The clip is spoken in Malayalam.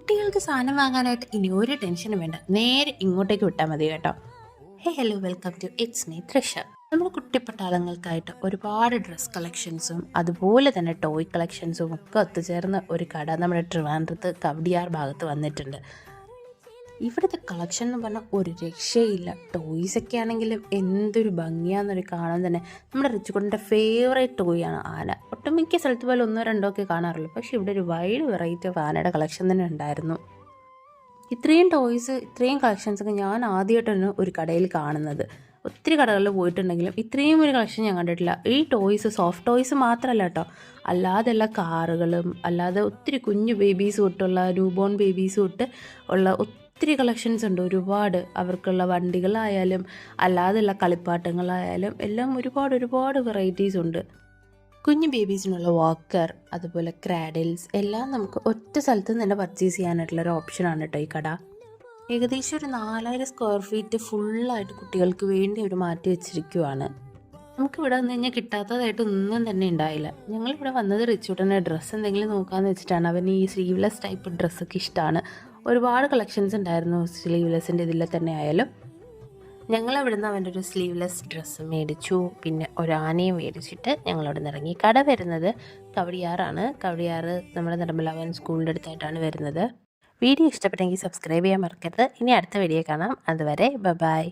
കുട്ടികൾക്ക് സാധനം വാങ്ങാനായിട്ട് ഇനി ഒരു ടെൻഷനും വേണ്ട, നേരെ ഇങ്ങോട്ടേക്ക് വിട്ടാൽ മതി കേട്ടോ. Hello, welcome to its me Trisha. നമ്മുടെ കുട്ടിപ്പട്ടാളങ്ങൾക്കായിട്ട് ഒരുപാട് ഡ്രസ് കളക്ഷൻസും അതുപോലെ തന്നെ ടോയ് കളക്ഷൻസും ഒക്കെ ഒത്തുചേർന്ന ഒരു കട നമ്മുടെ ട്രിവാൻഡ്രത്ത് കവടിയാർ ഭാഗത്ത് വന്നിട്ടുണ്ട്. ഇവിടുത്തെ കളക്ഷൻ എന്ന് പറഞ്ഞാൽ ഒരു രക്ഷയില്ല. ടോയ്സൊക്കെ ആണെങ്കിലും എന്തൊരു ഭംഗിയാണെന്നൊരു കാണാൻ തന്നെ. നമ്മുടെ റിച്ചുകുട്ടൻ്റെ ഫേവറേറ്റ് ടോയാണ് ആന. ഒട്ടുമിക്ക സ്ഥലത്ത് പോലെ ഒന്നോ രണ്ടോ ഒക്കെ കാണാറുള്ളൂ, പക്ഷേ ഇവിടെ ഒരു വൈഡ് വെറൈറ്റി ഓഫ് ആനയുടെ കളക്ഷൻ തന്നെ ഉണ്ടായിരുന്നു. ഇത്രയും ടോയ്സ്, ഇത്രയും കളക്ഷൻസൊക്കെ ഞാൻ ആദ്യമായിട്ടാണ് ഒരു കടയിൽ കാണുന്നത്. ഒത്തിരി കടകളിൽ പോയിട്ടുണ്ടെങ്കിലും ഇത്രയും ഒരു കളക്ഷൻ ഞാൻ കണ്ടിട്ടില്ല. ഈ ടോയ്സ് സോഫ്റ്റ് ടോയ്സ് മാത്രമല്ല കേട്ടോ, അല്ലാതെ എല്ലാ കാറുകളും, അല്ലാതെ ഒത്തിരി കുഞ്ഞു ബേബീസ് തൊട്ടുള്ള ന്യൂ ബോൺ ബേബീസ് തൊട്ട് ഉള്ള ഒത്തിരി കളക്ഷൻസ് ഉണ്ട്. ഒരുപാട് അവർക്കുള്ള വണ്ടികളായാലും അല്ലാതെയുള്ള കളിപ്പാട്ടങ്ങളായാലും എല്ലാം ഒരുപാട് വെറൈറ്റീസ് ഉണ്ട്. കുഞ്ഞു ബേബീസിനുള്ള വാക്കർ, അതുപോലെ ക്രാഡിൽസ് എല്ലാം നമുക്ക് ഒറ്റ സ്ഥലത്ത് നിന്ന് തന്നെ പർച്ചേസ് ചെയ്യാനായിട്ടുള്ളൊരു ഓപ്ഷനാണ് കേട്ടോ ഈ കട. ഏകദേശം ഒരു 4000 സ്ക്വയർ ഫീറ്റ് ഫുള്ളായിട്ട് കുട്ടികൾക്ക് വേണ്ടി അവർ മാറ്റി വെച്ചിരിക്കുവാണ്. നമുക്കിവിടെ വന്നു കഴിഞ്ഞാൽ കിട്ടാത്തതായിട്ട് ഒന്നും തന്നെ ഉണ്ടായില്ല. ഞങ്ങളിവിടെ വന്നത് റിച്ചൂട്ടൻ്റെ ഡ്രസ്സ് എന്തെങ്കിലും നോക്കാമെന്ന് വെച്ചിട്ടാണ്. അവന് ഈ സ്ലീവ്ലെസ് ടൈപ്പ് ഡ്രസ്സൊക്കെ ഇഷ്ടമാണ്. ഒരുപാട് കളക്ഷൻസ് ഉണ്ടായിരുന്നു സ്ലീവ്ലെസ്സിൻ്റെ ഇതിൽ തന്നെ ആയാലും. ഞങ്ങളവിടെ നിന്ന് അവൻ്റെ ഒരു സ്ലീവ്ലെസ് ഡ്രസ്സ് മേടിച്ചു. പിന്നെ ഒരു ആനയും മേടിച്ചിട്ട് ഞങ്ങളവിടെ നിന്ന് ഇറങ്ങി. കട വരുന്നത് കവടിയാറാണ്. കവടിയാറ് നമ്മുടെ നെടുമ്പലവൻ സ്കൂളിൻ്റെ അടുത്തായിട്ടാണ് വരുന്നത്. വീഡിയോ ഇഷ്ടപ്പെട്ടെങ്കിൽ സബ്സ്ക്രൈബ് ചെയ്യാൻ മറക്കരുത്. ഇനി അടുത്ത വീഡിയോ കാണാം. അതുവരെ ബൈ.